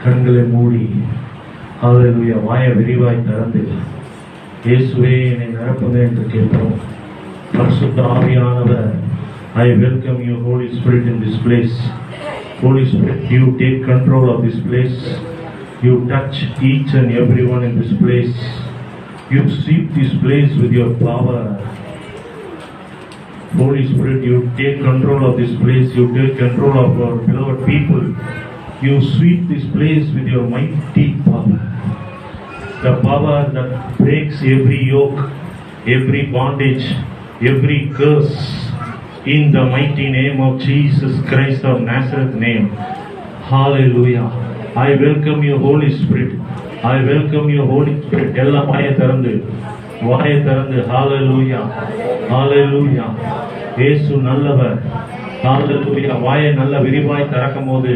கண்களை மூடி அவருடைய வாயை விரிவாய் திறந்து இயேசுவே என்னை நிரப்புங்க என்று கேட்போம். பரிசுத்த ஆவியானவர், I welcome you, Holy Spirit, in this place. Holy Spirit, you take control of this place. You touch each and everyone in this place. You sweep this place with your power. Holy Spirit, you take control of this place. You take control of our beloved people. You sweep this place with your mighty power. The power that breaks every yoke, every bondage, every curse. In the mighty name of Jesus Christ of Nazareth name. Hallelujah. I welcome you, Holy Spirit. I welcome you, Holy Spirit. Ella vaaya tharandu. Hallelujah. Hallelujah. Yesu nallavar. Hallelujah. வாயை நல்ல விரிவாய் திறக்கும் போது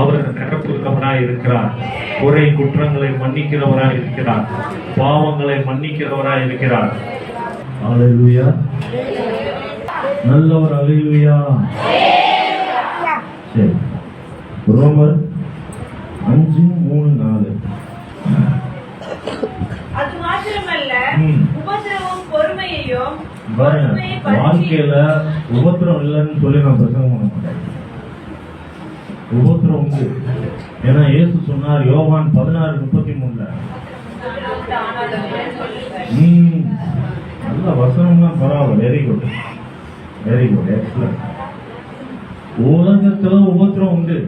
அவர் நிரப்புகிறவராய் இருக்கிறார். குறை குற்றங்களை மன்னிக்கிறவராய் இருக்கிறார். பாவங்களை மன்னிக்கிறவராய் இருக்கிறார். Hallelujah. நல்லவர். அல்லேலூயா. சரி, ரோமர் 5:3-4. அது மாத்திரமல்ல, உபத்திரவம் பொறுமையையும் வாழ்க்கையில உபத்திரம் இல்லைன்னு சொல்லி நான் பிரசங்கம் பண்ண மாட்டேன். உபத்திரம் உண்டு. ஏன்னா இயேசு சொன்னார் யோவான் 16:33. நல்ல வசனம்னா பரவாயில்ல. Very good, very good, excellent. உலகத்துல உபத்திரம் உண்டு.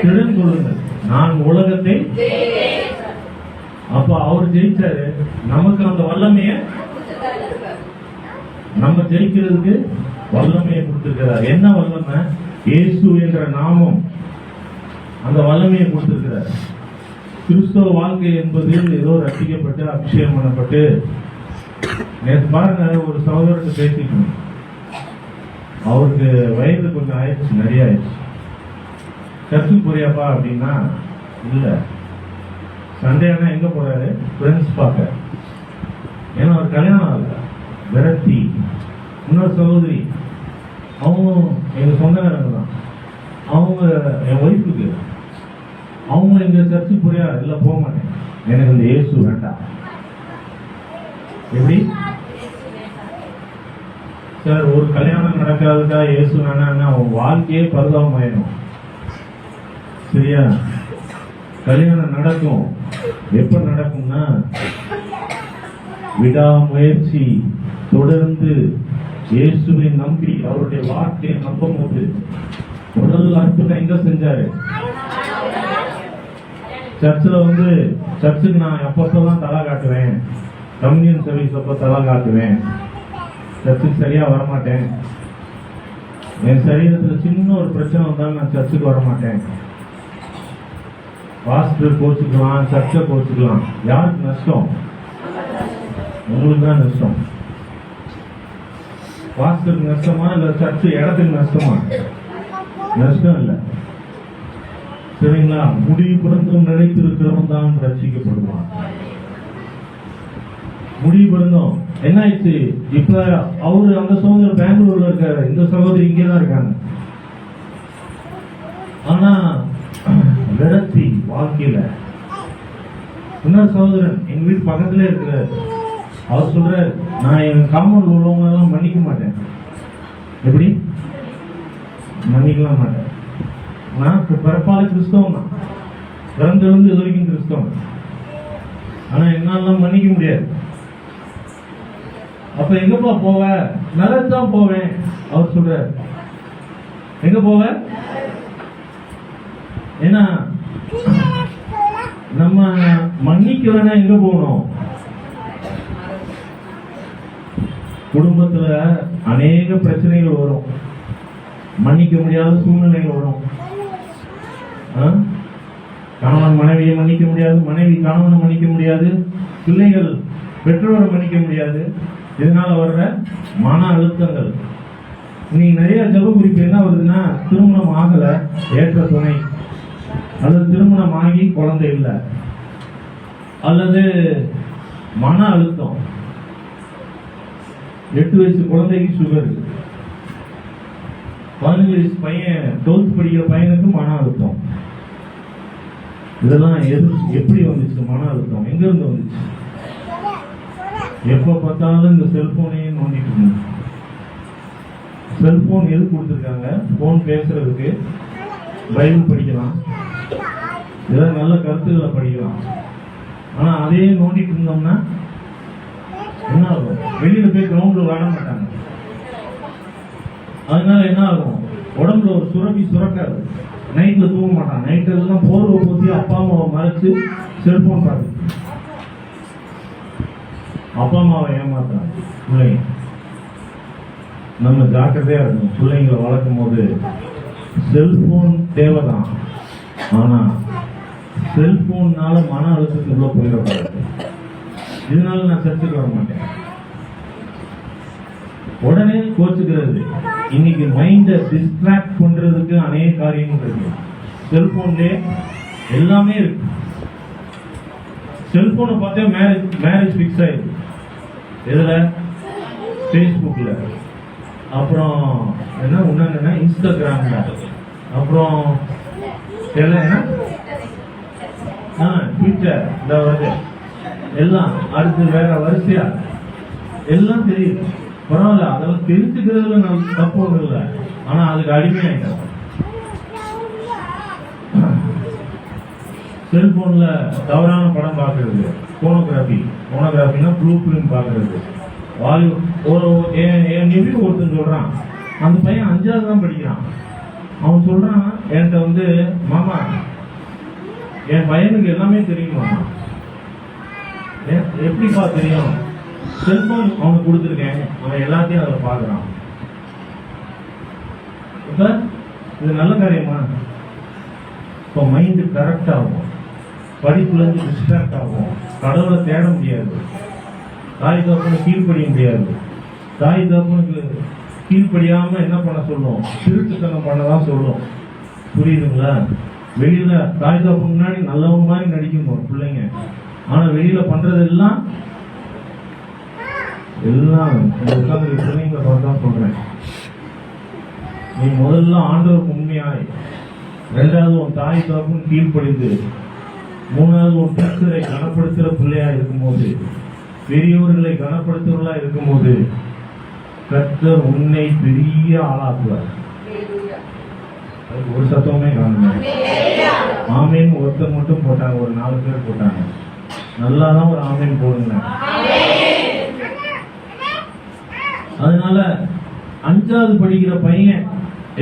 திடன் கொள்ளுங்கள், நான் உலகத்தை. அப்ப அவர் ஜெயிச்சாரு. நமக்கு அந்த வல்லமைய, நம்ம ஜெயிக்கிறதுக்கு வல்லமையை கொடுத்திருக்கிறார். என்ன வல்லமை? இயேசு என்ற நாமம் அந்த வல்லமையை கொடுத்திருக்கிறார். கிறிஸ்தவ வாழ்க்கை என்பது ஏதோ ரசிக்கப்பட்டு அபிஷேகம் பண்ணப்பட்டு. நேற்று பாருங்க, ஒரு சகோதரத்தை பேசிக்கணும். அவருக்கு வயது கொஞ்சம் ஆயிடுச்சு, நிறைய ஆயிடுச்சு. சர்ச்சுக்கு போறியாப்பா அப்படின்னா இல்ல. சண்டே ஆனா எங்க போறாரு? ஃப்ரெண்ட்ஸ் பார்க்க. ஏன்னா அவர் கல்யாணம் ஆகல, விரக்தி. இன்னொரு சகோதரி, அவங்க எங்க சொந்தக்காரங்க தான். அவங்க என் ஒய்ஃபுக்கு, அவங்க எங்க சர்ச்சுக்கு போறியா? இல்ல, போக மாட்டேன், எனக்கு இந்த இயேசு வேண்டாம். எப்படி சார் ஒரு கல்யாணம் நடக்காதுக்கா இயேசு வேணான்னா அவன் வாழ்க்கையே பரிதாபமாயிடும். சரியா? கல்யாணம் நடக்கும். எப்ப நடக்கும்னா, விடாமுயற்சி தொடர்ந்து இயேசுவை நம்பி அவருடைய வார்த்தையை நம்பும் போது. முதல் அற்புதம் எங்க செஞ்சாரு? சர்ச்சில் சர்ச்சுக்கு நான் எப்பப்பெல்லாம் தலா காட்டுவேன், கம்யூனியன் சர்வீஸ் அப்ப தலா காட்டுவேன், சர்ச்சுக்கு சரியா வரமாட்டேன். என் சரீரத்துல சின்ன ஒரு பிரச்சனை வந்தாலும் நான் சர்ச்சுக்கு வரமாட்டேன். பாஸ்டர் கோச்சுக்கலாம், சர்ச்சை கோச்சுக்கலாம். யாருக்கு நஷ்டம்? உங்களுக்கு தான் நஷ்டம். பாஸ்டருக்கு நஷ்டமா இல்ல சர்ச்சு இடத்துக்கு நஷ்டமா? நஷ்டம் இல்ல. சரிங்களா? முடிவு பிறந்தும் நினைத்திருக்கிறவன் தான் ரட்சிக்கப்படுவான். முடிவு பிறந்தோம் என்ன ஆயிடுச்சு? இப்ப அவரு அந்த சகோதரர் பெங்களூர்ல இருக்காரு, இந்த சகோதரி இங்கேதான் இருக்காங்க. ஆனா விரக்தி வாழ்க்கையில. இன்னொரு சகோதரன் எங்க வீட்டு பக்கத்துல இருக்கிறார். அவர் சொல்றாரு, நான் என் காமன் உள்ளவங்க எல்லாம் மன்னிக்க மாட்டேன். எப்படி மன்னிக்கலாம் மாட்டேன்? நான் பிறப்பால கிறிஸ்தவன் தான், பிறந்திருந்து இது வரைக்கும் கிறிஸ்தவன். ஆனா என்னாலாம் மன்னிக்க முடியாது. அப்ப எங்கப்பா போவ? நல்லதுதான் போவேன். அவர் சொல்றாரு, எங்க போவ? ஏன்னா நம்ம மன்னிக்க வேணா எங்க போகணும்? குடும்பத்துல அநேக பிரச்சனைகள் வரும், மன்னிக்க முடியாத சூழ்நிலைகள் வரும். கணவன் மனைவியை மன்னிக்க முடியாது, மனைவி கணவனை மன்னிக்க முடியாது, பிள்ளைகள் பெற்றோரை மன்னிக்க முடியாது. இதனால வர்ற மன அழுத்தங்கள். இன்னைக்கு நிறைய ஜெப குறிப்பு என்ன வருதுன்னா, திருமணம் ஆகல, ஏற்ற துணை, அல்லது திருமணம் ஆகி குழந்தை இல்லை, அல்லது மன அழுத்தம். 8 வயசு குழந்தைக்கு சுகர், 15 வயசு பையன் 12th படிக்கிற பையனுக்கு மன அழுத்தம். இதெல்லாம் எப்படி வந்துச்சு? மன அழுத்தம் எங்க இருந்து வந்துச்சு? எப்ப பார்த்தாலும் இந்த செல்போனையே நோண்டிட்டு இருந்தோம். செல்போன் எது கொடுத்துருக்காங்க? போன் பேசுறதுக்கு, பைபிள் படிக்கலாம், ஏதாவது நல்ல கருத்துக்களை படிக்கலாம். ஆனா அதே நோண்டிட்டு இருந்தோம்னா என்ன ஆகும்? வெளியில போய் கிரவுண்ட்ல விளையாட மாட்டாங்க. அதனால என்ன ஆகும்? உடம்புல ஒரு சுரக்காது. நைட்ல தூங்க மாட்டான். நைட் எல்லாம் போர்வை போத்தி அப்பா அம்மாவை மறைச்சு செல்போன் பார்த்து அப்பா அம்மாவை ஏமாத்துறாங்க பிள்ளைங்க. நம்ம ஜாக்கிரதையா இருக்கணும். பிள்ளைங்களை வளர்க்கும் போது செல்போன் தேவைதான், ஆனா செல்போன்னால மன அழுத்தத்துக்குள்ள போயிடக்கூடாது. இதனால நான் சர்ச்சுக்கு வர மாட்டேன். உடனே கோச்சுக்கிறது. இன்னைக்கு மைண்டை டிஸ்ட்ராக்ட் பண்றதுக்கு அநேக காரியங்கள் இருக்கு. செல்போன்ல எல்லாமே இருக்கு. செல்போனை பார்த்தே மேரேஜ் ஃபிக்ஸ் ஆயிருக்கு. எதுல? ஃபேஸ்புக்ல, அப்புறம் என்ன இன்ஸ்டாகிராம்ல, அப்புறம் எல்லாம் ட்விட்டர், இந்த வருது எல்லாம். அடுத்து வேற வரிசையா எல்லாம் தெரியுது. பரவாயில்ல, அதெல்லாம் தெரிஞ்சுக்கிறதுல நம்ம தப்பு ஒன்றும் இல்லை. ஆனா அதுக்கு அடிமையாயிட்டோம். செல்போன்ல தவறான படம் பார்க்கறது, போனோகிராஃபினா ப்ளூ பிலிம் பார்க்கறது. என் நிவி ஒருத்தன் சொல்றான், அந்த பையன் 5வது தான் படிக்கிறான். அவன் சொல்றான் என்கிட்ட மாமா என் பையனுக்கு எல்லாமே தெரியும் மாமா. எப்படிப்பா தெரியும்? செல்போன் அவனுக்கு கொடுத்துருக்கேன், அவன் எல்லாத்தையும் அதில் பார்க்குறான். இப்ப இது நல்ல காரியமா? இப்போ மைண்டு கரெக்ட் ஆகும், படிப்புல இருந்து டிஸ்ட்ராக்ட் ஆகும், கடவுளை தேட முடியாது, தாய் தகப்பனுக்கு கீழ்ப்படிய முடியாது. தாய் தகப்பனுக்கு கீழ்ப்படியாம என்ன பண்ண சொல்லும்? திருட்டுத்தனம் பண்ணதான் சொல்லும். புரியுதுங்களா? வெளியில தாய் தகப்பன் முன்னாடி நல்லவங்க மாதிரி நடிக்கும் பிள்ளைங்க. ஆனா வெளியில பண்றதெல்லாம் உட்கார்ந்து பிள்ளைங்களை பார்த்தா சொல்றேன். நீ முதல்ல ஆண்டவருக்கு உண்மையாய், 2வது உன் தாய் தகப்பன் கீழ்ப்படிந்து, 3வது உன் டீச்சரை கனப்படுத்துற பிள்ளையா இருக்கும்போது, பெரியவர்களை கனப்படுத்துவர்களா இருக்கும்போது கர்த்தர் உன்னை பெரிய ஆளாக்குவார். ஒரு சத்தமே காணுங்க. ஆமீன் ஒருத்தர் மட்டும் போட்டாங்க, ஒரு 4 பேர் போட்டாங்க. நல்லாதான் ஒரு ஆமீன் போடுங்க. அதனால 5வது படிக்கிற பையன்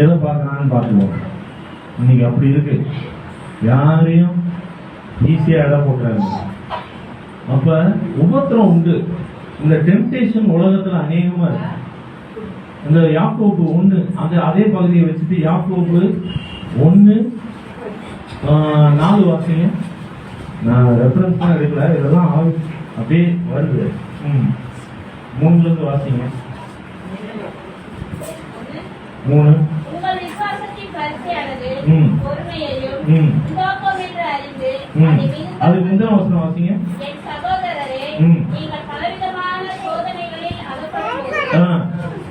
எதை பார்க்கறான்னு பார்த்துவோம். இன்னைக்கு அப்படி இருக்கு, யாரையும் ஈஸியா இடம் போட்டுறாங்க. அப்ப உபத்திரம் உண்டு. இந்த டெம்டேஷன் உலகத்துல அநேகமா இருக்கு. இந்த யாக்கோபு 1 அதே பகுதியை வச்சுட்டு யாக்கோபு 1:4 வாசிங்க. நான் ரெஃபரன்ஸ் தான் எடுக்கல, இதெல்லாம் அப்படியே வருது. 3ல இருந்து வாசிங்க. 3. உங்கள் விசுவாசத்தின் பரீட்சையானது பொறுமையையும் உண்டாக்கும் என்று அறிந்து அது முந்தின வசனம் வாசிங்க. என் சகோதரரே, நீங்கள் பலவிதமான சோதனைகளில் அகப்படுவீர்கள்.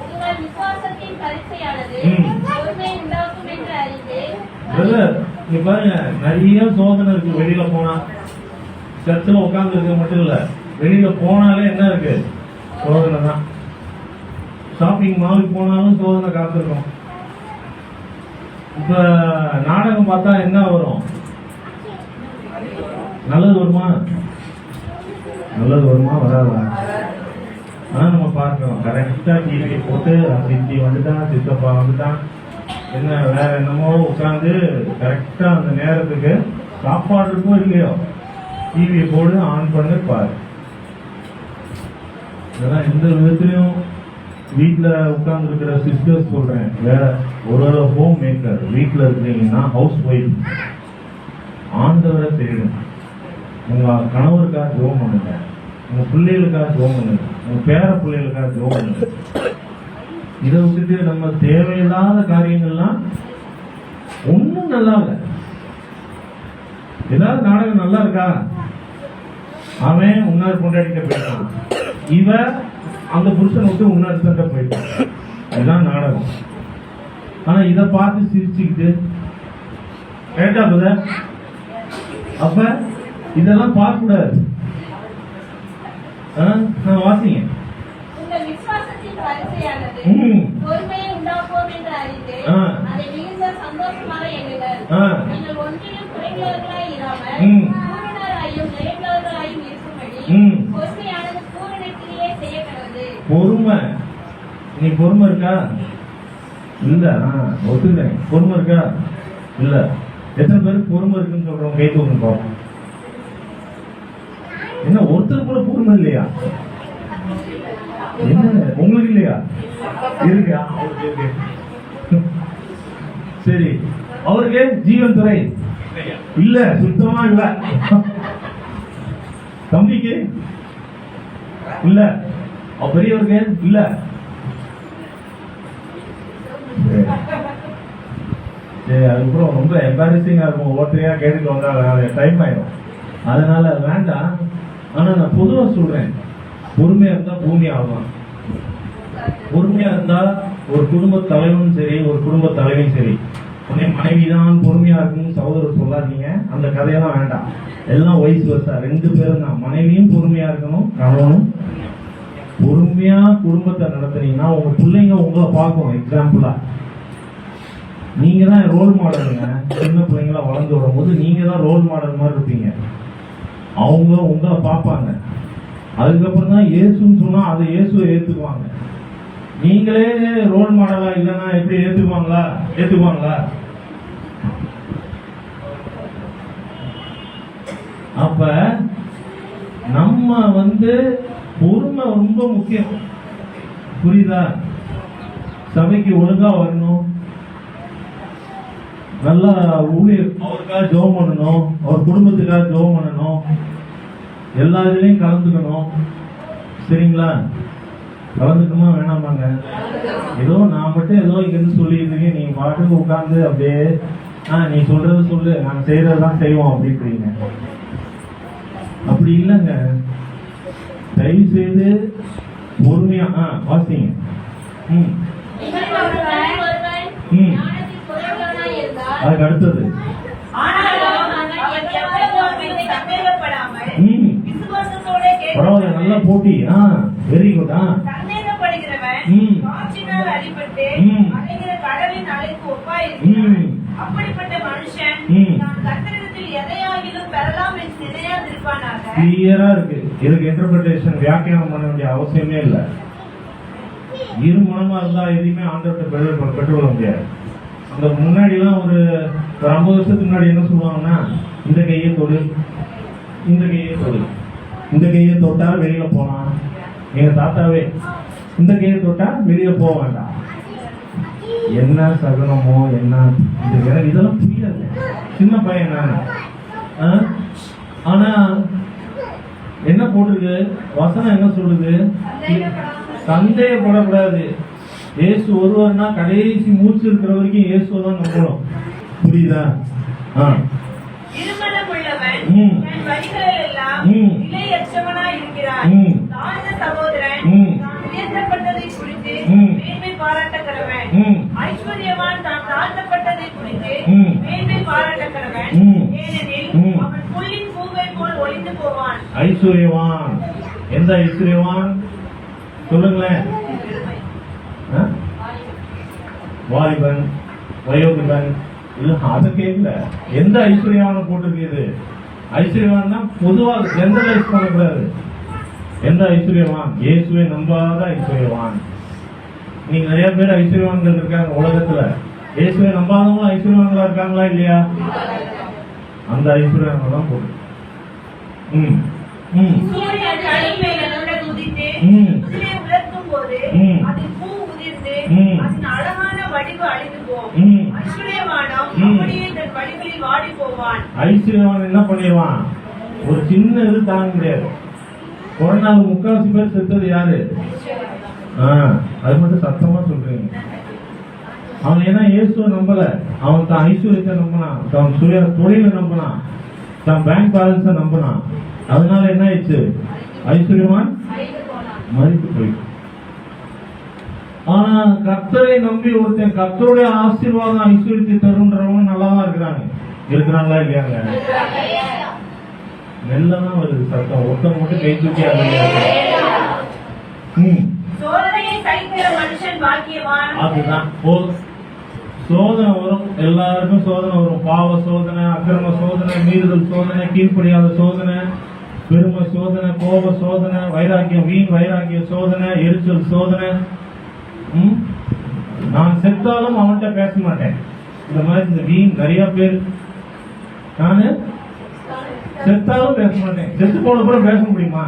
உங்கள் விசுவாசத்தின் பரீட்சையானது பொறுமை உண்டாக்கும் என்று அறிந்து. நீ பாருங்க, நிறைய சோதனை இருக்கு. வெளியில போனா சர்ச்சில் உட்கார்ந்து இருக்க மட்டும் இல்ல, வெளியில போனாலே என்ன இருக்கு? சோதனை தான். ஷாப்பிங் மாலுக்கு போனாலும் சோதனை காத்திருக்கும். இப்ப நாடகம் பார்த்தா என்ன வரும்? நல்லது வருமா? வராதா? ஆனா நம்ம பார்க்கிறோம், கரெக்டா டிவி போட்டு சித்தி வந்துட்டான், சித்தப்பா வந்துட்டான், என்ன வேற என்னமோ உட்காந்து கரெக்டா அந்த நேரத்துக்கு சாப்பாடு இருக்கும் இல்லையோ, டிவியை போடு, ஆன் பண்ணு, பாரு. இதெல்லாம் எந்த விதத்திலையும் வீட்டுல உட்கார்ந்து இருக்கிற சிஸ்டர்ஸ் சொல்றேன், வேற ஒரு ஹோம் மேக்கர் வீட்டுல இருக்கிறீங்கன்னா, ஹவுஸ் ஒய்ஃப், ஆண்டவரை தேடும். உங்க கணவருக்காக ஜெபம் பண்ணுங்க, உங்க பிள்ளைகளுக்காக ஜெபம் பண்ணுங்க, உங்க பேர பிள்ளைகளுக்காக ஜெபம் பண்ணுங்க. இதை விட்டுட்டு நம்ம தேவையில்லாத காரியங்கள்லாம் ஒன்னும் நல்லா இல்லை. ஏதாவது நாடகம் நல்லா இருக்கா? அவன் உன்னார் கொண்டாடிக்க போயிட்டான், இவ அந்த புருஷன் விட்டு உன்னார் சண்டை போயிட்டான். இதுதான் நாடகம். ஆனா இதை பார்த்து சிரிச்சுக்கிட்டு கேட்டா அப்ப இதெல்லாம் பார்க்க கூடாது. வாசிங்க. உங்கள் விசுவாசத்தின் பரிசையானது ம். பொறுமையை உண்டாக்குவோம் என்று அறிந்து அதை மிகுந்த சந்தோஷமாக எண்ணுங்கள். நீங்கள் ஒன்றிலும் குறைந்தவர்களாய் இராமல் பூரணராயும் நிறைந்தவர்களாயும் இருக்கும்படி பொறுமையானது பூரணத்திலேயே செய்யப்படுவது. பொறுமை, நீ பொறுமை இருக்கா? இல்ல. ஒத்துக்கிறேன். பொறுமை இருக்கா? இல்ல. எத்தனை பேருக்கு பொறுமை இருக்குன்னு சொல்றோம்? கை தூக்கணும் பாப்போம். என்ன ஒருத்தர் கூட பொறுமை இல்லையா? என்ன உங்களுக்கு இல்லையா? இருக்கா? சரி, அவருக்கு ஜீவன் துறை இல்ல, சுத்தமா இல்ல. தம்பிக்கு இல்ல, பெரியவருக்கு இல்ல. அதுக்கப்புறம் ரொம்ப எம்பாரசிங்கா இருக்கும். ஒவ்வொருத்தரையா கேட்டுட்டு வந்தா டைம் ஆயிடும். அதனால வேண்டாம். ஆனா நான் பொதுவா சொல்றேன், பொறுமையா இருந்தா பூமி ஆகலாம். பொறுமையா இருந்தா ஒரு குடும்ப தலைவனும் சரி, ஒரு குடும்ப தலைவியும் சரி, உடனே மனைவிதான் பொறுமையா இருக்குன்னு சகோதரர் சொல்லாதீங்க. அந்த கதையெல்லாம் வேண்டாம். எல்லாம் வயசு வருஷா 2 பேரும் தான். மனைவியும் பொறுமையா இருக்கணும், கணவனும் பொறுமையா குடும்பத்தை நடத்துனீங்கன்னா உங்க பிள்ளைங்க உங்களை பார்க்கும். எக்ஸாம்பிளா நீங்க தான் ரோல் மாடலுங்க. சின்ன பிள்ளைங்களா வளர்ந்து வரும்போது நீங்க தான் ரோல் மாடல் மாதிரி இருப்பீங்க. அவங்க உங்களை பார்ப்பாங்க. அதுக்கப்புறம் தான் இயேசுன்னு சொன்னா அதை இயேசுவை ஏத்துக்குவாங்க. நீங்களே ரோல் மாடலா இல்லைன்னா எப்படி ஏத்துக்குவாங்களா? அப்ப நம்ம பொறுமை ரொம்ப முக்கியம். புரியுதா? சபைக்கு ஒழுங்கா வரணும், நல்லா ஊழியர் அவருக்காக ஜெபம் பண்ணணும், அவர் குடும்பத்துக்காக ஜெபம் பண்ணணும், எல்லா இதுலயும் கலந்துக்கணும். சரிங்களா? கலந்துக்கணுமா வேணாமாங்க? ஏதோ நான் மட்டும் ஏதோ இங்கிருந்து சொல்லிட்டு இருக்கேன், நீங்க பாட்டுக்கு உட்கார்ந்து அப்படியே நீ சொல்றது சொல்லு, நாங்க செய்யறதுதான் செய்வோம் அப்படின்றீங்க. அப்படி இல்லைங்க. தயவு செய்து பொறுமையா வாசிங்க. அதுக்கு அடுத்தது பரவாயில்ல, நல்ல போட்டி. Very good. அப்படிப்பட்ட மனுஷன் கர்த்தரிடத்தில் எதையாகிலும் பெறலாம் என்று நினையாதிருப்பானாக. கிளியரா இருக்கு. இதுக்கு இன்டர்பிரேஷன் வியாக்கியானம் பண்ண வேண்டிய அவசியமே இல்லை. இரு மனமா இருந்தா எதையுமே ஆண்டவர்கிட்ட பெற்றுக்கொள்ள முடியாது. அந்த முன்னாடி எல்லாம் ஒரு 50 வருஷத்துக்கு முன்னாடி என்ன சொல்லுவாங்கன்னா, இந்த கையை தொடு, இந்த கையை தொடு, இந்த கையை தொட்டா வெளியில போலாம். எங்க தாத்தாவே இந்த கையை தொட்டா வெளியில போக வேண்டாம். என்ன சகுனமோ என்ன இதெல்லாம் புரியாது. சின்ன பையன் நானு. ஆனா என்ன போட்டிருக்கு வசனம்? என்ன சொல்லுது? சந்தேகப்படக்கூடாது. இயேசு ஒருவர்னா கடைசி மூச்சு இருக்கிற வரைக்கும் இயேசுவை தான் நம்பணும். புரியுதா? ஐஸ்வர்யவான். எந்த ஐஸ்வர்யவான் சொல்லுங்களேன்? வாலிபன், வயோதிபன் இல்ல, அதை கேட்கல. எந்த ஐஸ்வர்யவான போட்டிருக்கு? ஐஸ்வர்யவான் தான் பொதுவாக ஜெனரலைஸ் பண்ணக்கூடாது. எந்த ஐஸ்வர்யவான்? இயேசுவை நம்பாத ஐஸ்வர்யவான். நீங்க நிறைய பேர் ஐஸ்வர்யவான்கள் இருக்காங்க உலகத்துல. இயேசுவை நம்பாதவங்களும் ஐஸ்வர்யவான்களா இருக்காங்களா இல்லையா? அந்த ஐஸ்வர்யவான்கள் தான் போட்டு ஐஸ்வர்யவான் என்ன பண்ணிடுவான்? ஒரு சின்ன இது தாங்க முடியாது. கொரோனாவுக்கு 3/4 பேர் செத்தது யாரு? அது மட்டும் சத்தமா சொல்றீங்க. அவன் ஏன்னா இயேசுவை நம்பல. அவன் தான் ஐஸ்வர்யத்தை நம்பினான், தான் சுய தொழிலை நம்பினான், தான் பேங்க் பேலன்ஸை நம்பினான். அதனால என்ன ஆயிடுச்சு? ஐஸ்வர்யவான் மறித்து போயிட்டு. ஆனா கர்த்தரை நம்பி ஒருத்தன் கர்த்தருடைய ஆசீர்வாதம் ஐஸ்வர்யத்தை தருன்றவங்க நல்லாதான் இருக்கிறாங்களா இல்லையாங்க? மெல்லதான் வருது சத்தம். ஒருத்தவங்க மட்டும் கை தூக்கி சோதனையை சகிக்கிற மனுஷன் பாக்கியவான். அதுதான் சோதனை வரும், எல்லாருக்கும் சோதனை வரும். பாவ சோதனை, அக்கிரம சோதனை, மீறுதல் சோதனை, கீழ்ப்படியாத சோதனை, பெருமை சோதனை, கோப சோதனை, வைராக்கியம், வீண் வைராக்கிய சோதனை, எரிச்சல் சோதனை. நான் செத்தாலும் அவன்கிட்ட பேச மாட்டேன். இந்த மாதிரி இந்த வீண் நிறைய பேர். நானு செத்தாலும் பேச மாட்டேன். செத்து போன கூட பேச முடியுமா?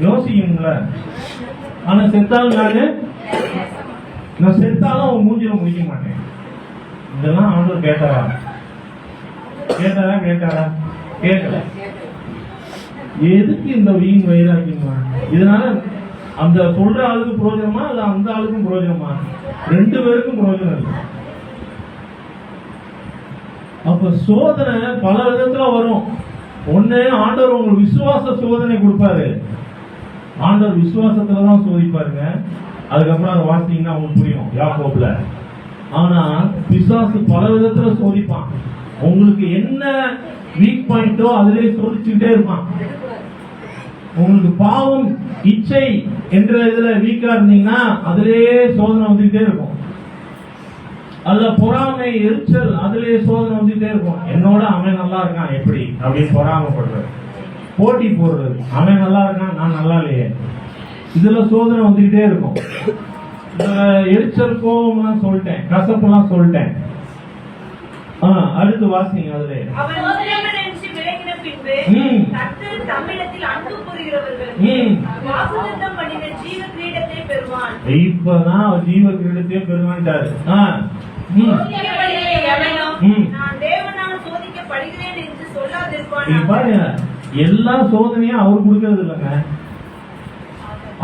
யோசிக்கணுங்கள. ஆனா செத்தாலும் நான் செத்தாலும் அவன் மூஞ்சில முடிக்க மாட்டேன். இதெல்லாம் ஆண்டவர் கேட்டாரா? கேட்கல. எதுக்கு இந்த வீண் வைராக்கியமா? இதனால அந்த சொல்ற ஆளுக்கு பிரயோஜனமா இல்ல அந்த ஆளுக்கும் பிரயோஜனமா? ரெண்டு பேருக்கும் பிரயோஜனம் இல்லை. அப்ப சோதனை பல விதத்துல வரும். ஒண்ணு, ஆண்டவர் உங்களுக்கு விசுவாச சோதனை கொடுப்பாரு. ஆண்டவர் விசுவாசத்துலதான் சோதிப்பாருங்க. அதுக்கப்புறம் அதை வாசித்தீங்கன்னா உங்களுக்கு புரியும் யாக்கோபுல. ஆனா பிசாசு பல விதத்துல சோதிப்பான். உங்களுக்கு என்ன வீக் பாயிண்டோ அதிலே சோதிச்சுக்கிட்டே இருப்பான். உங்களுக்கு பாவம் இச்சை என்ற இதுல வீக்கா இருந்தீங்கன்னா அதிலேயே சோதனை வந்துகிட்டே இருக்கும். அதுல பொறாமை, எரிச்சல், அதிலேயே சோதனை வந்துகிட்டே இருக்கும். என்னோட அவன் நல்லா இருக்கான் எப்படி அப்படின்னு பொறாமைப்படுறது, போட்டி போடுறது. அவன் நல்லா இருக்கான், நான் நல்லா இல்லையே. இதுல சோதனை வந்துகிட்டே இருக்கும். எரிச்சல், கோபம்லாம் சொல்லிட்டேன், கசப்புலாம் சொல்லிட்டேன். அடுத்து வாசிங்க. அதுல இப்பதான் ஜீவ கிரீடத்தையே பெறுவான்ட்டாரு. எல்லா சோதனையும் அவர் கொடுக்கறது இல்லைங்க.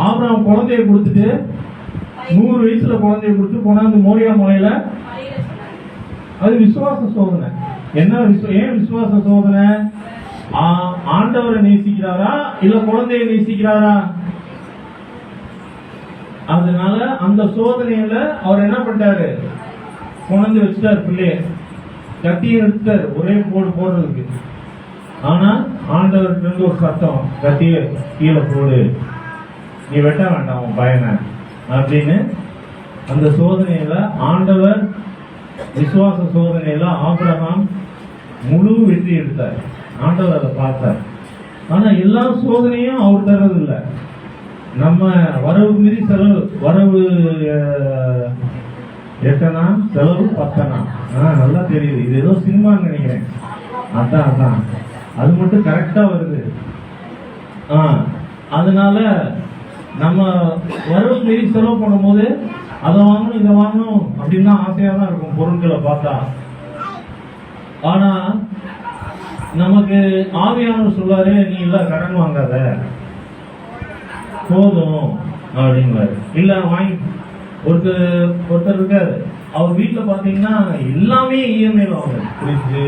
ஆபிரகாம் குழந்தைய கொடுத்துட்டு 100 வயசுல குழந்தைய கொடுத்து கொண்டாந்து மோரியா மலையில, அது விசுவாச சோதனை. என்ன ஏன் விசுவாச சோதனை? ஆண்டவரை நேசிக்கிறாரா இல்ல குழந்தைய நேசிக்கிறாரா? அதனால அந்த சோதனையில அவர் என்ன பண்ணிட்டாரு? குழந்தை வச்சுட்டாரு. பிள்ளைய கத்தியை எடுத்துட்டாரு ஒரே போடுறதுக்கு. ஆனா ஆண்டவருக்கு இருந்து ஒரு சத்தம், கத்திய கீழே போடு, நீ வெட்ட வேண்டாம் உன் பையனை அப்படின்னு. அந்த சோதனையில ஆண்டவர் விசுவாச சோதனையில ஆபிரகாம் முழு வெற்றி எடுத்தார். ஆண்டவர் அதை பார்த்தார். ஆனா எல்லா சோதனையும் அவர் தர்றது இல்லை. நம்ம வரவு மீறி செலவு, வரவு 8 செலவு 10. நல்லா தெரியுது. இது ஏதோ சினிமான்னு நினைக்கிறேன். அதான் அது மட்டும் கரெக்டா வருது. அதனால நம்ம வரவு மீறி செலவு பண்ணும் போது அதை வாங்கணும் இதை வாங்கணும் அப்படின்னா ஆசையா தான் இருக்கும் பொருட்களை பார்த்தா. ஆனா நமக்கு ஆவியானவர் சொல்றாரு, நீ இல்ல கடன் வாங்காத, போதும் அப்படிங்கிறாரு. இல்ல வாங்கி ஒருத்தர் இருக்காரு, அவர் வீட்டுல பாத்தீங்கன்னா எல்லாமே இஎம்ஐல வாங்க, ஃப்ரிட்ஜு,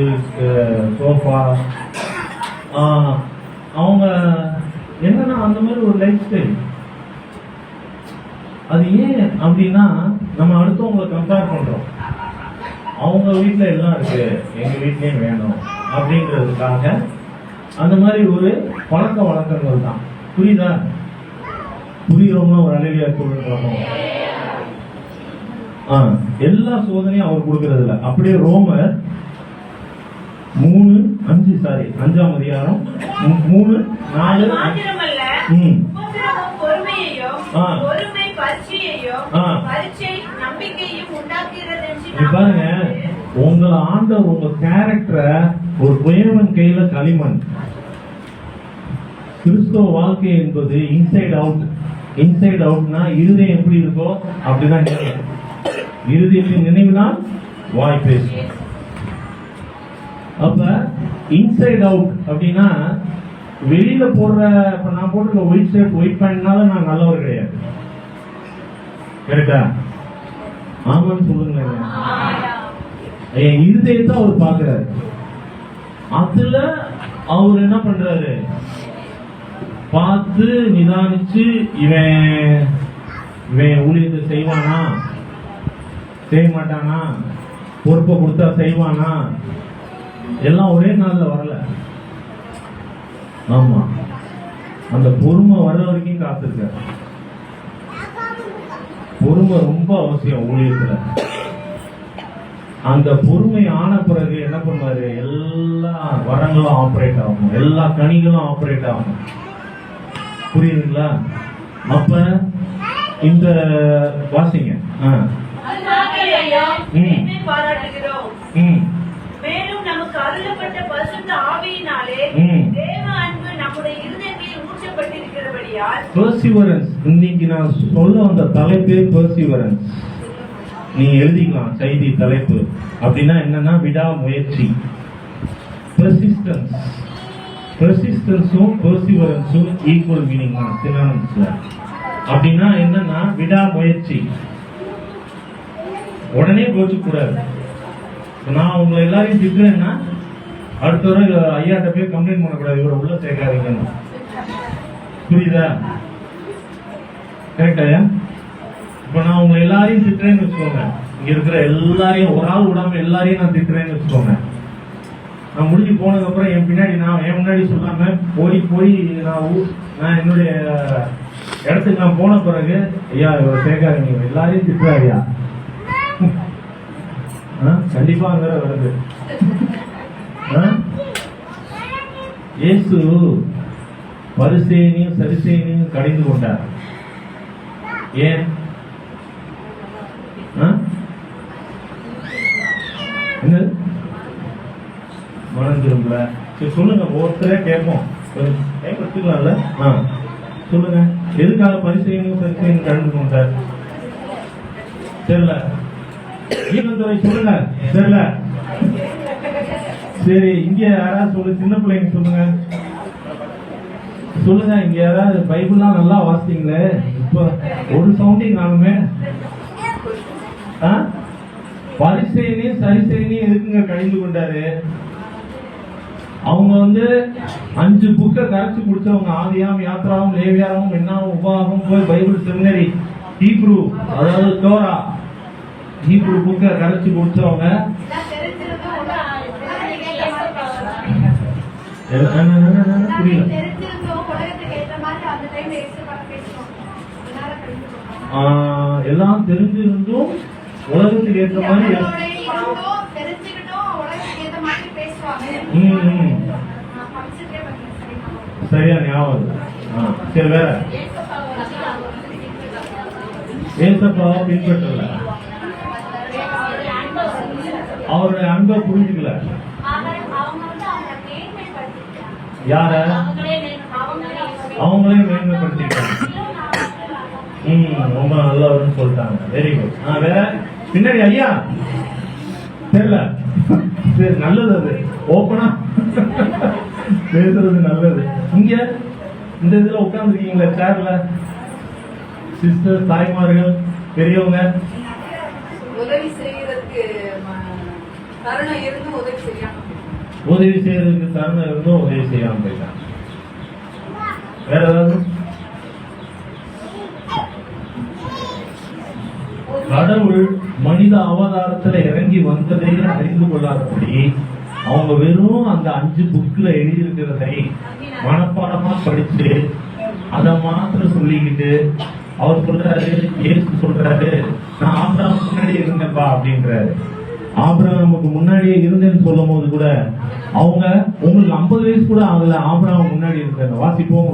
சோஃபா. அவங்க என்னன்னா அந்த மாதிரி ஒரு லைஃப் ஸ்டைல். அது ஏன் அப்படின்னா நம்ம அடுத்தவங்களை கம்பேர் பண்றோம். அவங்க வீட்டுல எல்லாம் இருக்கு, எங்க வீட்லயும் வேணும் அப்படிங்கிறதுக்காக அந்த மாதிரி ஒரு பழக்க வழக்கங்கள் தான். புரியுதா? புரியுறவங்க ஒரு அழகிய சொல்றோம். எல்லா சோதனையும் அவர் கொடுக்கறது இல்ல. அப்படியே ரோமர் 5ஆம் அதிகாரம் 3, 4. பாருங்க, உங்களை ஆண்டவர் உங்க கேரக்டரை ஒரு குயவன் கையில களிமண். கிறிஸ்தவ வாழ்க்கை என்பது இன்சைட் அவுட். இன்சைட் அவுட்னா இருதயம் எப்படி இருக்கோ அப்படிதான். இருதயத்தின் நினைவுதான் வாய் பேசும். அப்ப இன்சைட் அவுட் அப்படின்னா வெளியில போடுற, இப்ப நான் போட்டிருக்க ஒயிட் ஷர்ட் ஒயிட் பேண்ட்னால நான் நல்லவர் கிடையாது. கரெக்டா? ஆமான்னு சொல்லுங்க. என் இருதயத்தை அவர் பாக்குறாரு. அதுல அவர் என்ன பண்றாரு? பார்த்து நிதானிச்சு இவன் ஊழியத்தை செய்வானா செய்ய மாட்டானா, பொறுப்பை கொடுத்தா செய்வானா, எல்லாம் ஒரே நாள்ல வரல. ஆமா, அந்த பொறுமை வர்ற வரைக்கும் காத்திருக்க. பொறுமை ரொம்ப அவசியம் ஊழியத்துல. அந்த பொறுமை ஆன பிறகு என்ன பண்ணுவாரு, எல்லா வரங்களும் ஆபரேட் ஆகும், எல்லா கனிகளும் ஆபரேட் ஆகும். புரியுதுங்களா? அப்ப இந்த வாசிங்க. பாராட்டுகிறோம். மேலும் நமக்கு அருளப்பட்ட பரிசுத்த ஆவியினாலே தேவ அன்பு நம்முடைய இருதயத்தில் ஊற்றப்பட்டிருக்கிறபடியால் பெர்சிவரன்ஸ். இன்னைக்கு நான் சொல்ல வந்த தலைப்பே பெர்சிவரன்ஸ். நீ எழுதிக்கலாம் செய்தி தலைப்பு. அப்படின்னா என்னன்னா விடாமுயற்சி. பெர்சிஸ்டன்ஸ். பெர்சிஸ்டன்ஸும் பெர்சிவரன்ஸும் ஈக்குவல் மீனிங் தான் சினானிம்ஸ்ல. அப்படின்னா என்னன்னா விடாமுயற்சி. உடனே கோச்சு கூடாது. நான் உங்களை எல்லாரையும் திட்டுறேன்னா அடுத்த வரை ஐயாட்ட போய் கம்ப்ளைண்ட் பண்ணக்கூடாது, இவரை உள்ள சேர்க்காதீங்கன்னு. புரியுதா? கரெக்டா? இப்ப நான் உங்களை எல்லாரையும் திட்டுறேன்னு வச்சுக்கோங்க, இங்க இருக்கிற எல்லாரையும் ஒரு ஆள் விடாம எல்லாரையும் நான் திட்டுறேன்னு வச்சுக்கோங்க. நான் முடிஞ்சு போனதுக்கு அப்புறம் என் பின்னாடி நான் என் முன்னாடி சொல்லாம போய் நான் என்னுடைய இடத்துக்கு நான் போன பிறகு ஐயா இவரை சேர்க்காதீங்க எல்லாரையும் திட்டுறாரியா, கண்டிப்பா அங்க வருது. இயேசு பரிசேயனையும் சரிசேயனையும் கடிந்து கொண்டார். ஏன்? என்ன மனம் திரும்பல? சொல்லுங்க, ஒருத்தரே கேட்போம், எடுத்துக்கலாம்ல. சொல்லுங்க, எதுக்காக பரிசேயனையும் சரிசேயனையும் கடிந்து கொண்டார்? தெரியல. சொல்லுங்க, தெரியல. சரி, இங்க யாராவது சொல்லு, சின்ன பிள்ளைங்க சொல்லுங்க. சொல்லுங்க, இங்க யாராவது பைபிள்லாம் நல்லா வாசித்தீங்களே, இப்ப ஒரு சவுண்டிங் நானுமே. பரிசேயனையும் சரிசேயனையும் எதுக்குங்க கடிந்து கொண்டாரு? அவங்க 5 புக்கை கரைச்சு குடிச்சவங்க. ஆதியாம், யாத்ராவும், லேவியாரமும், என்னாவும், உபாகமும், போய் பைபிள் செமினரி, ஹீப்ரு, அதாவது தோரா, ஹீப்ரு புக்கை கரைச்சு குடிச்சவங்க. எல்லாம் தெரிஞ்சிருந்தும் உலகத்துக்கு ஏற்ற மாதிரி சரியா ஞாபகம். சரி, வேற ஏசப்பாவை பின்பற்றல, அவருடைய அன்பை புரிஞ்சுக்கல. யார? அவங்களே மேன்மைப்படுத்திட்டாங்க. ரொம்ப நல்லவர்னு சொல்லிட்டாங்க. Very good. வேற பின்னாடி ஐயா தெரியல. சரி, நல்லது. அது ஓப்பனா பேசுறது நல்லது. இங்க இந்த இதுல உட்கார்ந்துருக்கீங்களா சேர்ல, சிஸ்டர், தாய்மார்கள், பெரியவங்க, உதவி செய்யறதுக்கு தருணம் இருந்தும் உதவி செய்யாம போயிட்டாங்க. வேற ஏதாவது? கடவுள் மனித அவதாரத்துல இறங்கி வந்ததை அறிந்து கொள்ளாதபடி அவங்க வெறும் அந்த 5 புக்ல எழுதியிருக்கிறதை மனப்பாடமா படிச்சு அதை மாத்திரம் சொல்லிக்கிட்டு அவர் சொல்றாரு, இயேசு சொல்றாரு, நான் ஆபிரகாம் முன்னாடி இருந்தேன்பா அப்படின்றாரு. ஆபிரகாமுக்கு முன்னாடியே இருந்தேன்னு சொல்லும் போது கூட அவங்க உங்களுக்கு 50 வயசு கூட ஆகல, ஆபிரகாம் முன்னாடி இருக்காங்க. வாசிப்போம்.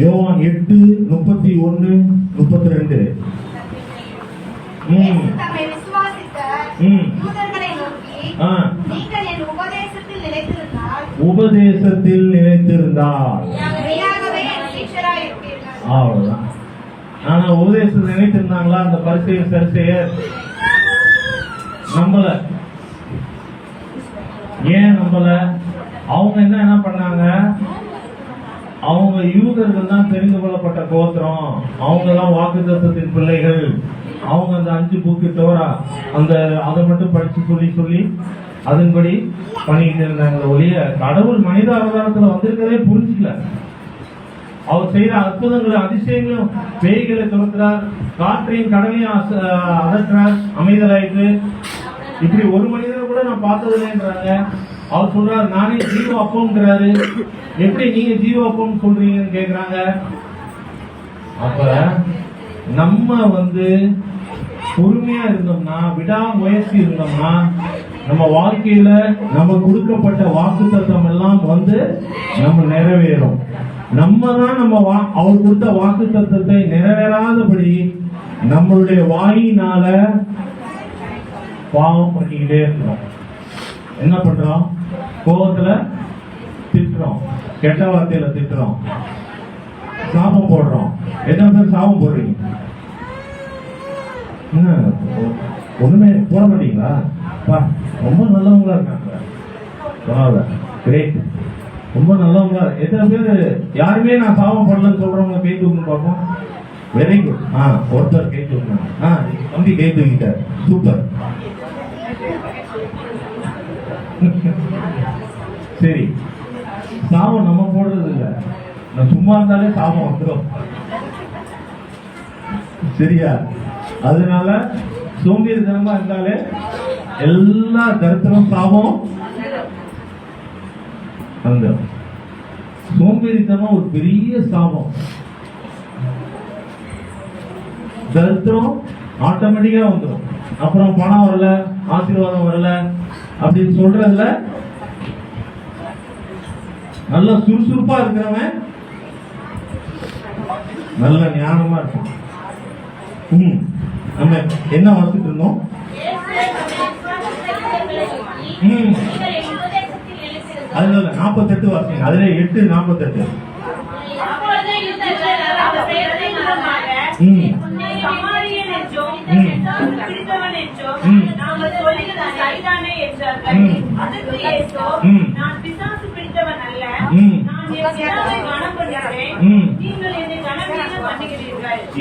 யோவான் 8:31-32. உபதேசத்தில் நிலைத்திருந்தால் அவ்வளவுதான். ஆனா உபதேசத்தில் நிலைத்திருந்தாங்களா? அந்த பரிசேயர் சரிசேயர் நம்பல. ஏன் நம்பல? அவங்க என்ன பண்ணாங்க? அவங்க யூதர்கள் தான் தெரிந்து கொள்ளப்பட்ட கோத்திரம், அவங்க தான் வாக்குத்தத்தத்தின் பிள்ளைகள், அவங்க அந்த 5 புக்கு தோரா அதை மட்டும் படிச்சு சொல்லி அதன்படி பண்ணிட்டு இருந்தாங்க. ஒழிய கடவுள் மனித அவதாரத்துல வந்திருக்கிறதே புரிஞ்சுக்கல. அவர் செய்யற அற்புதங்களும் அதிசயங்களும், பேய்களை துரத்துறார், காற்றையும் கடலையும் அகற்றார், அமைதலாயிற்று. இப்படி ஒரு மனிதரை கூட நான் பார்த்தது இல்லைன்றாங்க. அவர் சொல்றாரு நானே ஜீவ அப்பம்ங்கிறாரு. எப்படி நீங்க ஜீவ அப்பம் சொல்றீங்கன்னு கேக்குறாங்க. அப்ப நம்ம பொறுமையா இருந்தோம்னா, விடாமுயற்சி இருந்தோம்னா, நம்ம வாழ்க்கையில நம்ம கொடுக்கப்பட்ட வாக்குத்தத்தம் எல்லாம் நம்ம நிறைவேறும். நம்ம தான் அவர் கொடுத்த வாக்குத்தத்தத்தை நிறைவேறாதபடி நம்மளுடைய வாயினால பாவம் பண்ணிக்கிட்டே இருக்கிறோம். என்ன பண்றோம்? கோபத்துல திட்டுறோம், கெட்ட வார்த்தையில திட்டுறோம், சாபம் போடுறோம். எத்தனை பேர் சாபம் போடுறீங்க? ஒண்ணுமே போட மாட்டீங்களா? ரொம்ப நல்லவங்களா இருக்காங்க, கிரேட், ரொம்ப நல்லவங்களா. எத்தனை பேர் யாருமே நான் சாபம் பண்ணலன்னு சொல்றவங்க கை தூக்கணும் பார்ப்போம். Very good. ஒருத்தர் கை தூக்கணும். தம்பி கை தூக்கிட்டார், சூப்பர். சரி, சாபம் நம்ம போடுறது இல்ல, நான் சும்மா இருந்தாலே சாபம் வந்துடும். சரியா? அதனால சோம்பேறித்தனமா இருந்தாலே எல்லா தரித்திரம் சாபம் அந்த சோம்பேறித்தனம் ஒரு பெரிய சாபம். தரித்திரம் ஆட்டோமேட்டிக்கா வந்துடும். அப்புறம் பணம் வரல, ஆசீர்வாதம் வரல அப்படின்னு சொல்றதுல நல்ல சுறுசுறுப்பா இருக்கிறவன் நல்ல ஞானமா இருக்கும். நம்ம என்ன வாசிட்டு இருந்தோம்? அதுல 48 வாசிங்க. அதுல 8:48.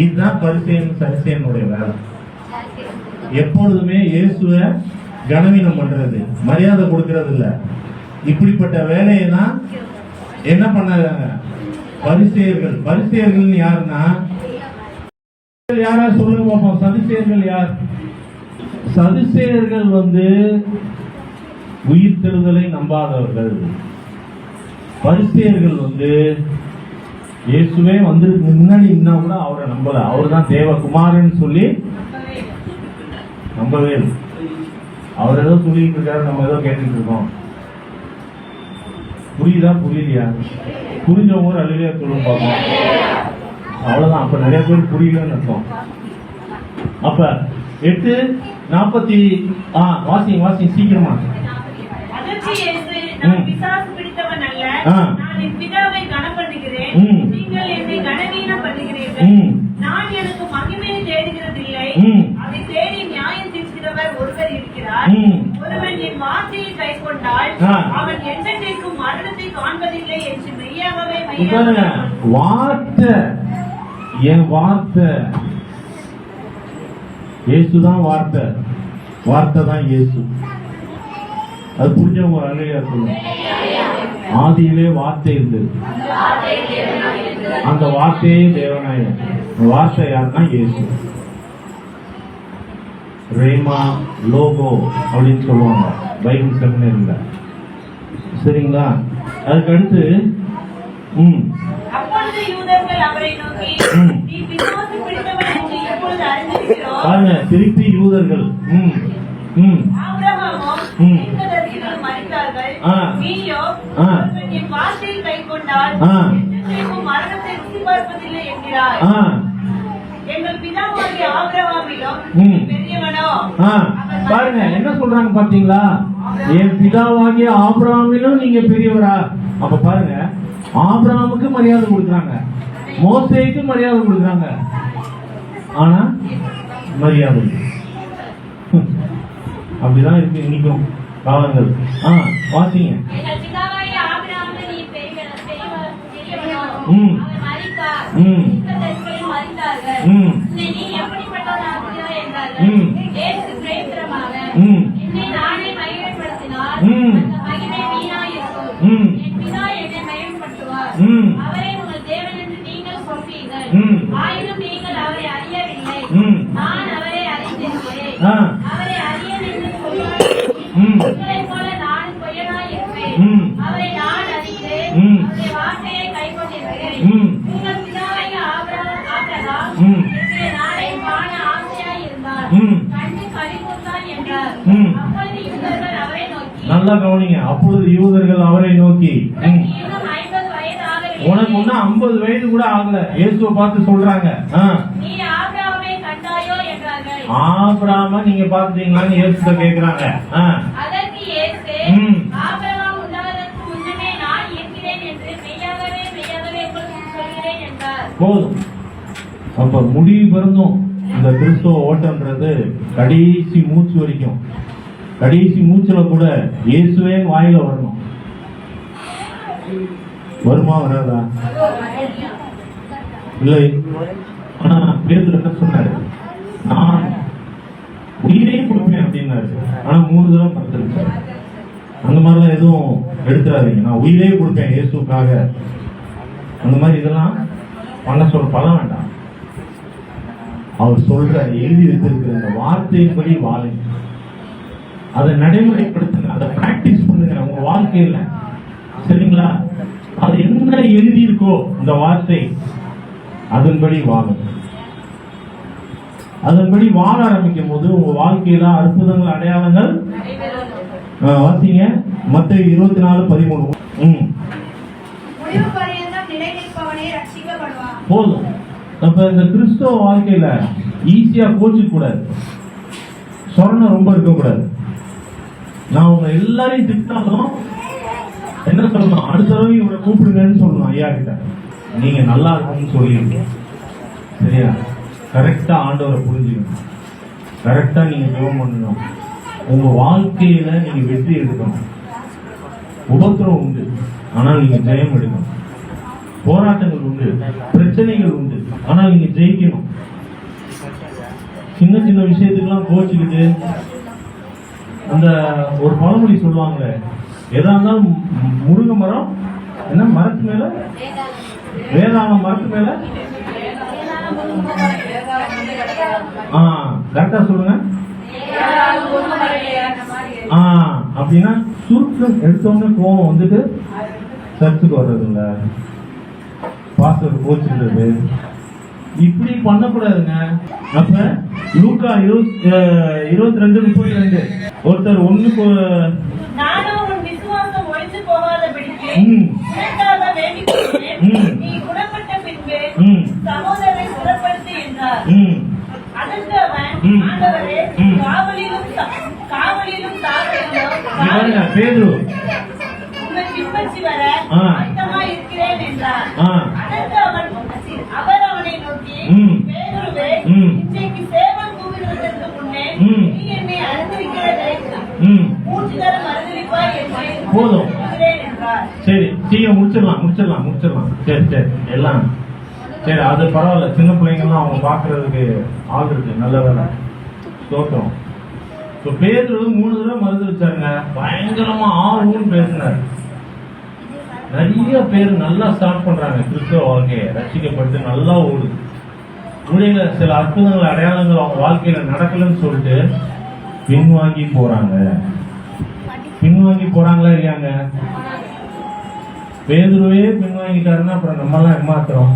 இதுதான் பரிசேயன் சரிசேயனுடைய வேலை. எப்பொழுதுமே இயேசுவை கனவீனம் பண்றது, மரியாதை கொடுக்கறது இல்ல. இப்படிப்பட்ட வேலையை தான் என்ன பண்ணாங்க பரிசேயர்கள். பரிசேயர்கள் யாருன்னா, யாரா சொல்லுங்க பார்ப்போம். சதுசேயர்கள் யார்? சதுசேயர்கள் உயிர்த்தெழுதலை நம்பாதவர்கள். பரிசேயர்கள் இயேசுவே முன்னாடி இன்னும் கூட அவரை நம்பல. அவர் தான் தேவகுமாரன் சொல்லி நம்பவே இல்லை. அவர் ஏதோ சொல்லிட்டு இருக்காரு, நம்ம ஏதோ கேட்டுட்டு இருக்கோம். புரியுதா புரியலையா? புரிஞ்சவங்க ஒரு அல்லையா சொல்லுங்க பார்ப்போம். அவ்வளவுதான். அப்ப நிறைய பேர் புரியலன்னு அர்த்தம். அப்ப 8:40 வாசிங்க சீக்கிரமா. நான் எனக்கு மகிமையை தேடுகிறதில்லை, அதை தேடி நியாயம் தீர்க்கிறவர் ஒருவர் இருக்கிறார். ஒருவன் என் வார்த்தையை கைக்கொண்டால் அவன் என்றென்றைக்கும் மரணத்தை காண்பதில்லை என்று மெய்யாகவே வார்த்தை. என் வார்த்தை இயேசுதான். வார்த்தை வார்த்தை தான் இயேசு. அது புரிஞ்சவங்க அல்லையா சொல்லுங்க. ஆதியிலே வார்த்தை இருந்தது, அந்த வார்த்தையே தேவனாயம். வார்த்தை யாருன்னா இயேசு. ரேமா லோகோ அப்படின்னு சொல்லுவாங்க பைபிள் செமினரில. சரிங்களா? அதுக்கு அடுத்து பாருங்க, திருப்பி யூதர்கள் பாருங்க என்ன சொல்றாங்க பாத்தீங்களா? என் பிதாவாகிய ஆபிரகாமிலும் நீங்க பெரியவரா? அப்ப பாருங்க, ஆபிரகாமுக்கு மரியாதை கொடுக்குறாங்க, மோசேக்கு மரியாதை கொடுக்குறாங்க, ஆனா மரியாதை அப்படிதான் இருக்கு இன்னைக்கும் காலங்கள். வாசிங்க. நல்லா கவனிங்க. அப்பொழுது யூதர்கள் அவரை நோக்கி, இன்னும் 50 வயது ஆகவில்லை. உனக்கு இன்னும் 50 வயது கூட ஆகல. இயேசுவை பார்த்து சொல்றாங்க, நீ ஆபிரகாமை கண்டாயோ என்றார்கள். ஆபிரகாம நீங்க பாத்தீங்களான்னு இயேசுட்ட கேக்குறாங்க. அதற்கு இயேசு, ஆபிரகாம் உண்டாவதற்கு முன்னமே நான் இருக்கிறேன் என்று மெய்யாகவே மெய்யாகவே உங்களுக்கு சொல்கிறேன் என்றார். போதும். அப்ப முடிவு பிறந்தும் இந்த கிறிஸ்துவ ஓட்டம்ன்றது கடைசி மூச்சு வரைக்கும், கடைசி மூச்சுல கூட இயேசுவே வாயில வரணும். வருமா வராதா? இல்லை. ஆனா பேதுரு என்ன சொன்னாரு? நான் உயிரே கொடுப்பேன் அப்படின்னாரு. ஆனா 3 தடவை மறுத்துருக்காரு. அந்த மாதிரிலாம் எதுவும் எடுத்துறாதீங்க. நான் உயிரே கொடுப்பேன் இயேசுக்காக, அந்த மாதிரி இதெல்லாம் பண்ண பல வேண்டாம். அவர் சொல்ற எழுதி வைத்திருக்கிற அந்த வார்த்தையின்படி வாழுங்க, அதை நடைமுறைப்படுத்துங்க, அதை பிராக்டிஸ் பண்ணுங்க உங்க வாழ்க்கையில. சரிங்களா? அது என்ன எழுதி இருக்கோ இந்த வார்த்தை, அதன்படி வாழுங்க. அதன்படி வாழ ஆரம்பிக்கும் போது உங்க வாழ்க்கையில அற்புதங்கள், அடையாளங்கள் வாசிங்க. மத்தேயு 24:13. முடிவு பரியந்தம் நிலைநிற்பவனே ரட்சிக்கப்படுவான். போதும். அப்ப இந்த கிறிஸ்தவ வாழ்க்கையில ஈஸியா கோச்சிக்க கூடாது, சொரணம் ரொம்ப இருக்கக்கூடாது. நான் உங்க எல்லாரையும் திட்டாலும் என்ன சொல்லணும்? அடுத்த தடவை இவரை கூப்பிடுங்கன்னு சொல்லணும் ஐயா கிட்ட. நீங்க நல்லா இருக்கும்னு சொல்லிருங்க. சரியா? கரெக்டா ஆண்டவரை புரிஞ்சுக்கணும், கரெக்டா நீங்க ஜெபம் பண்ணணும். உங்க வாழ்க்கையில நீங்க வெற்றி எடுக்கணும். உபத்திரம் உண்டு, ஆனால் நீங்க ஜெயம் எடுக்கணும். போராட்டங்கள் உண்டு, பிரச்சனைகள் உண்டு, ஆனால் நீங்க ஜெயிக்கணும். சின்ன சின்ன விஷயத்துக்கெல்லாம் கோச்சுக்கிட்டு, அந்த ஒரு பழமொழி சொல்லுவாங்களே, எதா இருந்தாலும் முருங்கை மரம் என்ன மரத்து மேல, வேதாளம் மரத்து மேல, கரெக்டா சொல்லுங்க. அப்படின்னா சுருக்கம் எடுத்தோன்னு கோவம் வந்துட்டு சர்ச்சுக்கு வர்றது இல்ல, பாஸ்டர் கோச்சுக்கிறது, இப்படி பண்ணக்கூடாதுங்க. அப்ப லூக்கா 22:32 ஒருத்தர் ஒண்ணுக்கு நானும் உன் விசுவாசம் ஒழிந்து போகாதபடிக்கு உனக்காக வேண்டிக் கொள்கிறேன். நீ குணப்பட்ட பின்பு சகோதரரை சுரப்படுத்து என்றார். அதற்கு அவன், ஆண்டவரே, காவலிலும் தாவலிலும் பேதுரு உம்மை பின்பற்றி வர ஆயத்தமாய் இருக்கிறேன் என்றார். அதற்கு அவர் அவனை நோக்கி, பேதுருவே, இன்றைக்கு சேவல் கூவுகிறதற்கு முன்னே நீ என்னை அறிந்திருக்கிறதை 3 தரம் மறுதலிப்பாய் என்று சொல்கிறேன் என்றார். சரி, சீக்கிரம் முடிச்சிடலாம். சரி எல்லாம் சரி, அது பரவாயில்ல. சின்ன பிள்ளைங்கலாம் அவங்க பாக்குறதுக்கு ஆள் இருக்கு. நல்ல வேலை, ஸ்தோத்திரம். பேதுரு 3 தடவை மறுதலிச்சாருங்க. பயங்கரமா ஆர்வம் பேசினார். நிறைய பேர் நல்லா ஸ்டார்ட் பண்றாங்க கிறிஸ்தவ வாழ்க்கையை, ரசிக்கப்பட்டு நல்லா ஓடுது. முடியல, சில அற்புதங்கள், அடையாளங்கள் அவங்க வாழ்க்கையில நடக்கலன்னு சொல்லிட்டு பின்வாங்கி போறாங்களா இல்லையாங்க? பேதுருவே பின்வாங்கிட்டாருன்னா அப்புறம் நம்ம எல்லாம் ஏமாத்துறோம்.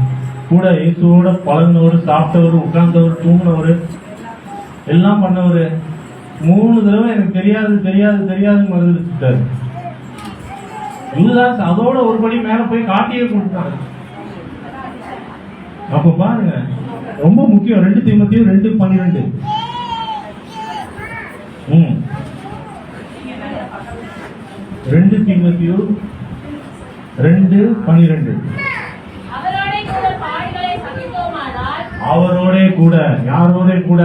கூட இயேசுவோட பழகினவர், சாப்பிட்டவர், உட்கார்ந்தவர், தூங்கினவர், எல்லாம் பண்ணவர் 3 தடவை எனக்கு தெரியாது மறுதலிச்சுட்டாரு. யூதாஸ் அதோட ஒரு படி மேல போய் காட்டியே கொடுத்தாங்க. அப்ப பாருங்க, ரொம்ப முக்கியம். 2 தீமோத்தேயு 2:12. ரெண்டு தீமோத்தேயு 2:12. அவரோட கூட, யாரோட கூட?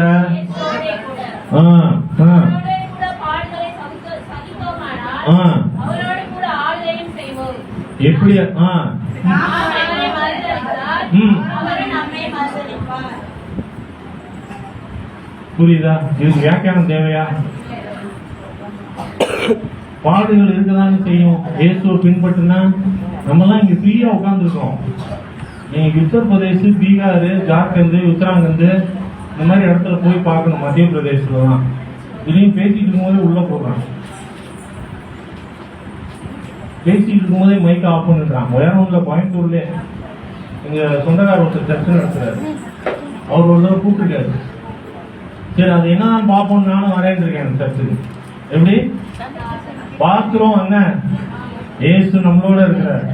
எப்படி? புரியுதா? இதுக்கு வியாக்கியானம் தேவையா? பாடுகள் இருக்கதான்னு செய்யும். இயேசுவை பின்பற்றுனா நம்மலாம் இங்க ஃப்ரீயா உட்கார்ந்துருக்கோம். நீங்க உத்தரப்பிரதேச, பீகார், ஜார்க்கண்ட், உத்தராகண்ட் இந்த மாதிரி இடத்துல போய் பார்க்கணும். மத்திய பிரதேசத்துலாம் இதையும் பேசிட்டு இருக்கும்போதே உள்ள போடுறாங்க. பேசிட்டு இருக்கும்போதே மைக்க ஆஃப் பண்ணிடுறாங்க. வேற ஒன்றுல கோயம்புத்தூர்ல எங்க சொந்தக்கார ஒருத்தர் சர்ச்சை நடத்துறாரு. அவர் ஒரு தடவை கூப்பிட்டுருக்காரு. சரி, அது என்னதான் பார்ப்போம், நானும் வரேன் இருக்கேன் சர்ச்சுக்கு. எப்படி பார்க்கிறோம் அண்ணன் இயேசு நம்மளோட இருக்கிறார்.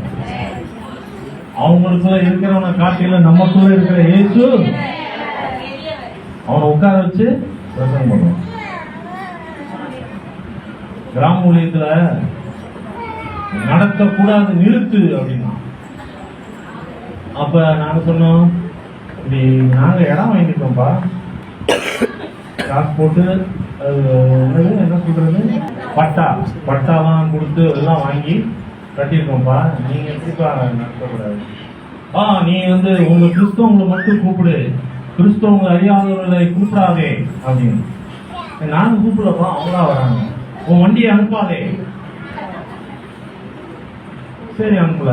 அவங்களுக்குள்ள இருக்கிறவனை காட்டில நமக்குள்ள இருக்கிற இயேசு அவனை உட்கார வச்சு பிரசங்கம் பண்ணுவான். கிராம ஊழியத்துல நடக்க கூடாது, நிறுத்து அப்படின்னா. அப்ப நாங்க சொன்னோம், இப்படி நாங்க இடம் வாங்கிட்டோம்ப்பா, காசு போட்டு என்ன சொல்றது பட்டாலாம் கொடுத்து எல்லாம் வாங்கி கட்டியிருக்கோம்ப்பா, நீங்க எப்படிப்பா நடத்தக்கூடாது? நீ உங்க கிறிஸ்தவங்களை மட்டும் கூப்பிடு, கிறிஸ்தவங்களை அறியாதவர்களை கூப்பிடாதே அப்படின்னு. நாங்க கூப்பிடப்பா, அவங்களா வராங்க. உன் வண்டியை அனுப்பாதே. சரி அனுப்பல.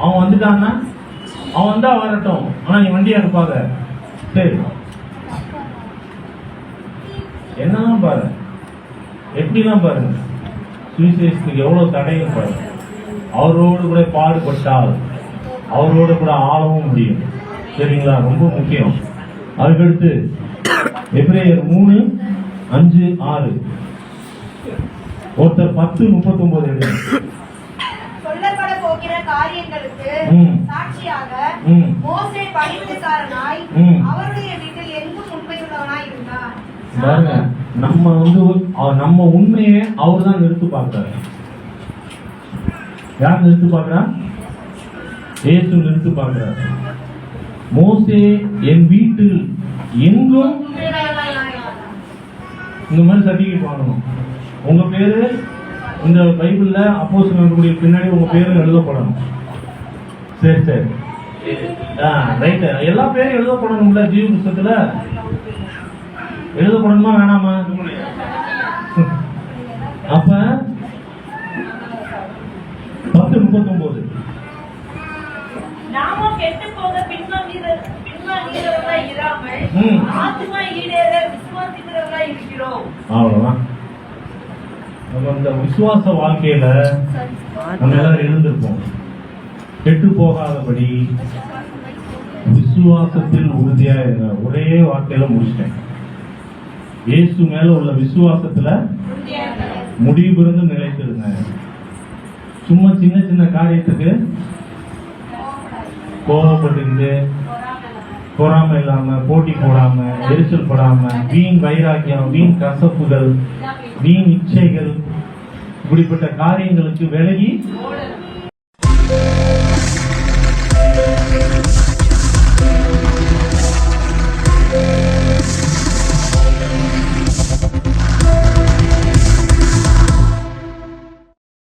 அவன் வந்துட்டான்னா அவன் வந்தா வரட்டும், ஆனா நீ வண்டியை அனுப்பாத. சரி, என்னதான் பாரு, எப்படிலாம் பாருங்க, சுவிசேஷத்துக்கு எவ்வளவு தடையும் பாருங்க. அவரோடு கூட பாடுபட்டால் அவரோடு கூட ஆளவும் முடியும். சரிங்களா? ரொம்ப முக்கியம். அதுக்கடுத்து எபிரேயர் 3:5-6 ஒருத்தர் 10:39 எழுது. சொல்லப்பட போகிற காரியங்களுக்கு சாட்சியாக மோசே பணிவிடைக்காரனாய் அவருடைய வீட்டில் எங்கும் உண்மையுள்ளவனாய் இருந்தார். பாருங்க, நம்ம உண்மையை அவர் தான் நிறுத்து பார்க்கிறார். யார் நிறுத்து பார்க்கிறா? இயேசு நிறுத்து பார்க்கிறார். மோசே என் வீட்டில் எங்கும் இந்த மாதிரி சர்டிபிகேட் வாங்கணும். உங்க பேரு இந்த பைபிள்ல அப்போஸ்தலர்களுடைய பின்னாடி உங்க பேரு எழுதப்படணும். சரி சரி, ரைட். எல்லா பேரும் எழுதப்படணும்ல ஜீவ புத்தகத்துல. எழுதப்படணுமா வேணாமா? அப்ப 10:39 நாமோ கெட்டு போக பின்வாங்குகிறவர்களாய் இராமல் ஆத்துமா ஈடேற விசுவாசிக்கிறவர்களாய் இருக்கிறோம். அவ்வளவுதான். நம்ம இந்த விசுவாச வாழ்க்கையில நம்ம எல்லாரும் எழுந்திருப்போம். கெட்டு போகாதபடி விசுவாசத்தில் உறுதியா இருங்க. ஒரே வார்த்தையில முடிச்சிட்டேன். இயேசு மேல உள்ள விசுவாசத்துல முடிவிருந்து நிலைத்திருங்க. சும்மா சின்ன சின்ன காரியத்துக்கு கோபப்பட்டு, பொறாமை இல்லாம, போட்டி போடாம, எரிச்சல் படாம, வீண் வைராக்கியம், வீண் கசப்புகள், வீண் இச்சைகள், இப்படிப்பட்ட காரியங்களுக்கு விலகி